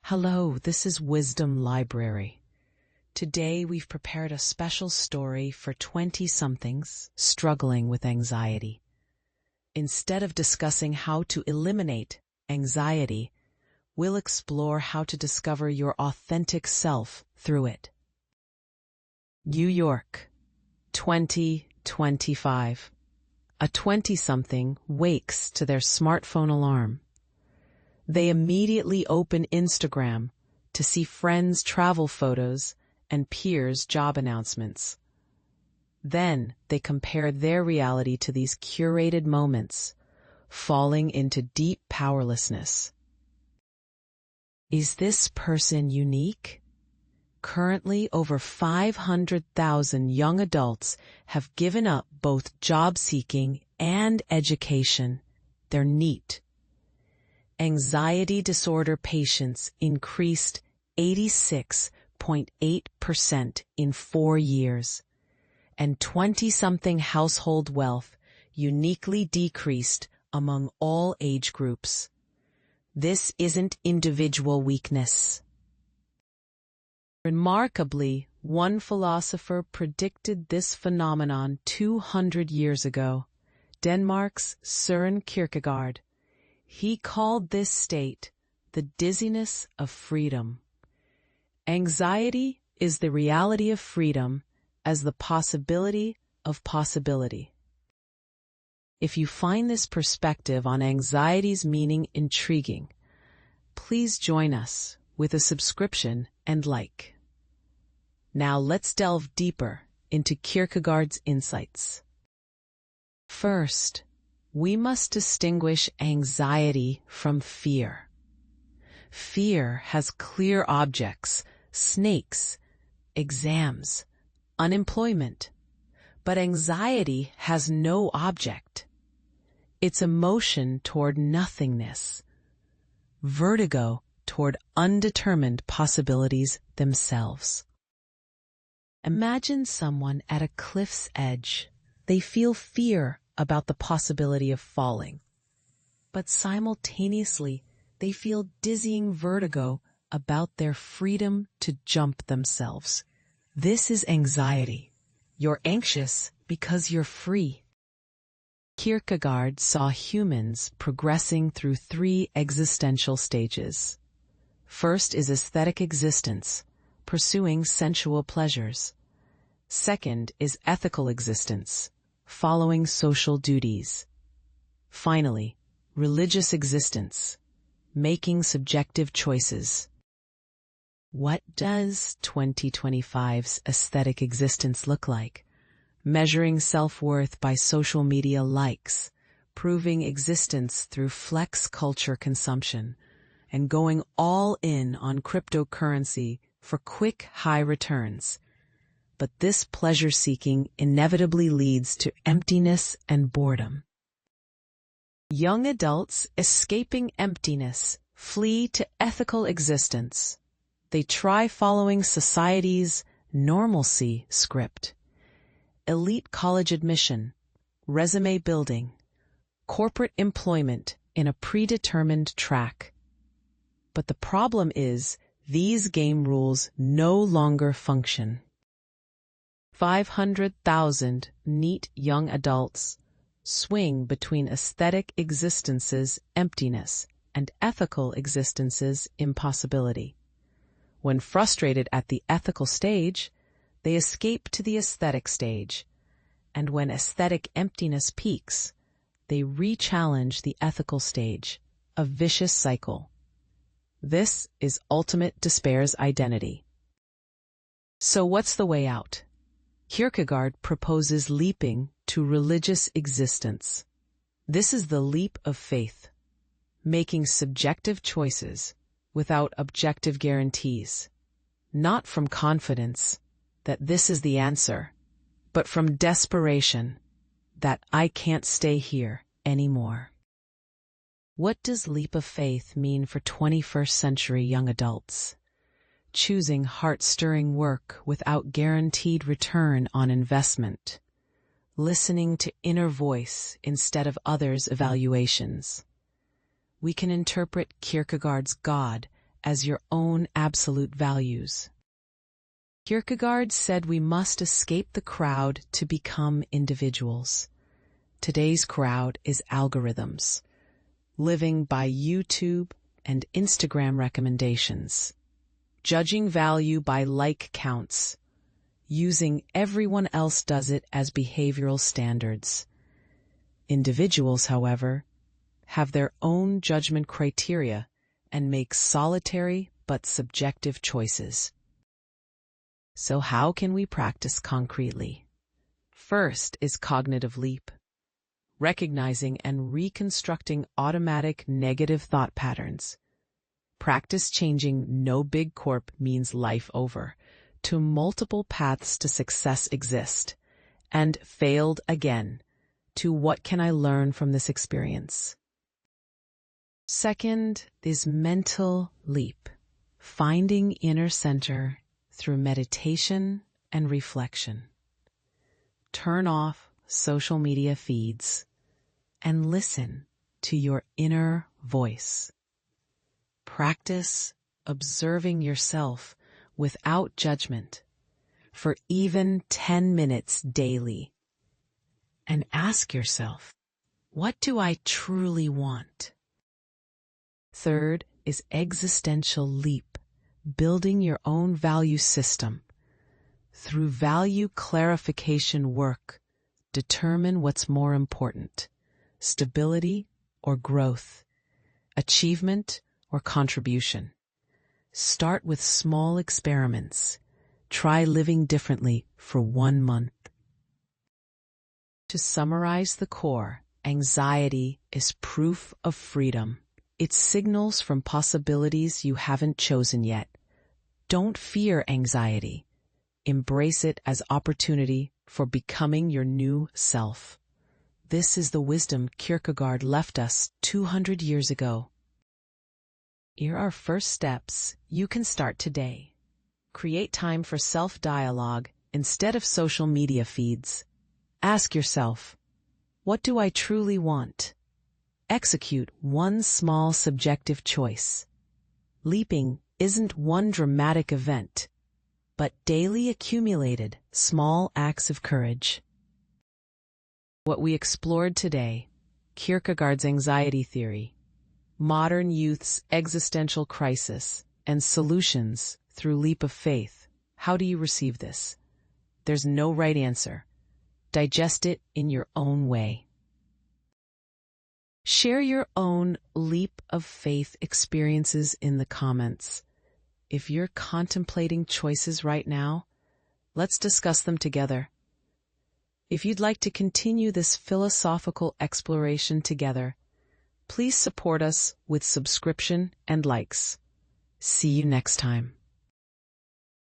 Hello, this is Wisdom Library. Today we've prepared a special story for 20-somethings struggling with anxiety. Instead of discussing how to eliminate anxiety, we'll explore how to discover your authentic self through it. New York, 2025. A 20-something wakes to their smartphone alarm. They immediately open Instagram to see friends' travel photos and peers' job announcements. Then they compare their reality to these curated moments, falling into deep powerlessness. Is this person unique? Currently, over 500,000 young adults have given up both job-seeking and education. They're NEET. Anxiety disorder patients increased 86.8% in 4 years, and 20-something household wealth uniquely decreased among all age groups. This isn't individual weakness. Remarkably, one philosopher predicted this phenomenon 200 years ago, Denmark's Søren Kierkegaard. He called this state the dizziness of freedom. Anxiety is the reality of freedom as the possibility of possibility. If you find this perspective on anxiety's meaning intriguing, please join us with a subscription and like. Now let's delve deeper into Kierkegaard's insights. First, we must distinguish anxiety from fear. Fear has clear objects, snakes, exams, unemployment. But anxiety has no object. It's emotion toward nothingness, vertigo toward undetermined possibilities themselves. Imagine someone at a cliff's edge. They feel fear about the possibility of falling, but simultaneously they feel dizzying vertigo about their freedom to jump themselves. This is anxiety. You're anxious because you're free. Kierkegaard saw humans progressing through 3 existential stages. First is aesthetic existence, pursuing sensual pleasures. Second is ethical existence, following social duties. Finally, religious existence, making subjective choices. What does 2025's aesthetic existence look like? Measuring self-worth by social media likes, proving existence through flex culture consumption, and going all in on cryptocurrency for quick, high returns. But this pleasure-seeking inevitably leads to emptiness and boredom. Young adults escaping emptiness flee to ethical existence. They try following society's normalcy script. Elite college admission, resume building, corporate employment in a predetermined track. But the problem is, these game rules no longer function. 500,000 NEET young adults swing between aesthetic existence's emptiness and ethical existence's impossibility. When frustrated at the ethical stage, they escape to the aesthetic stage, and when aesthetic emptiness peaks, they re-challenge the ethical stage, a vicious cycle. This is ultimate despair's identity. So what's the way out? Kierkegaard proposes leaping to religious existence. This is the leap of faith, making subjective choices without objective guarantees, not from confidence that this is the answer, but from desperation that I can't stay here anymore. What does leap of faith mean for 21st century young adults? Choosing heart-stirring work without guaranteed return on investment. Listening to inner voice instead of others' evaluations. We can interpret Kierkegaard's God as your own absolute values. Kierkegaard said we must escape the crowd to become individuals. Today's crowd is algorithms, living by YouTube and Instagram recommendations, judging value by like counts, using everyone else does it as behavioral standards. Individuals, however, have their own judgment criteria and make solitary but subjective choices. So how can we practice concretely? First is cognitive leap, recognizing and reconstructing automatic negative thought patterns. Practice changing "no big corp means life over" to multiple paths to success exist, and failed again to what can I learn from this experience. Second is mental leap, finding inner center through meditation and reflection. Turn off social media feeds and listen to your inner voice. Practice observing yourself without judgment for even 10 minutes daily. And ask yourself, what do I truly want? Third is existential leap, building your own value system. Through value clarification work, determine what's more important: stability or growth, achievement or contribution. Start with small experiments. Try living differently for 1 month. To summarize the core, anxiety is proof of freedom. It signals from possibilities you haven't chosen yet. Don't fear anxiety. Embrace it as opportunity for becoming your new self. This is the wisdom Kierkegaard left us 200 years ago. Here are first steps you can start today. Create time for self-dialogue instead of social media feeds. Ask yourself, what do I truly want? Execute one small subjective choice. Leaping isn't one dramatic event, but daily accumulated small acts of courage. What we explored today: Kierkegaard's anxiety theory, modern youth's existential crisis, and solutions through leap of faith. How do you receive this? There's no right answer. Digest it in your own way. Share your own leap of faith experiences in the comments. If you're contemplating choices right now, let's discuss them together. If you'd like to continue this philosophical exploration together, please support us with subscription and likes. See you next time.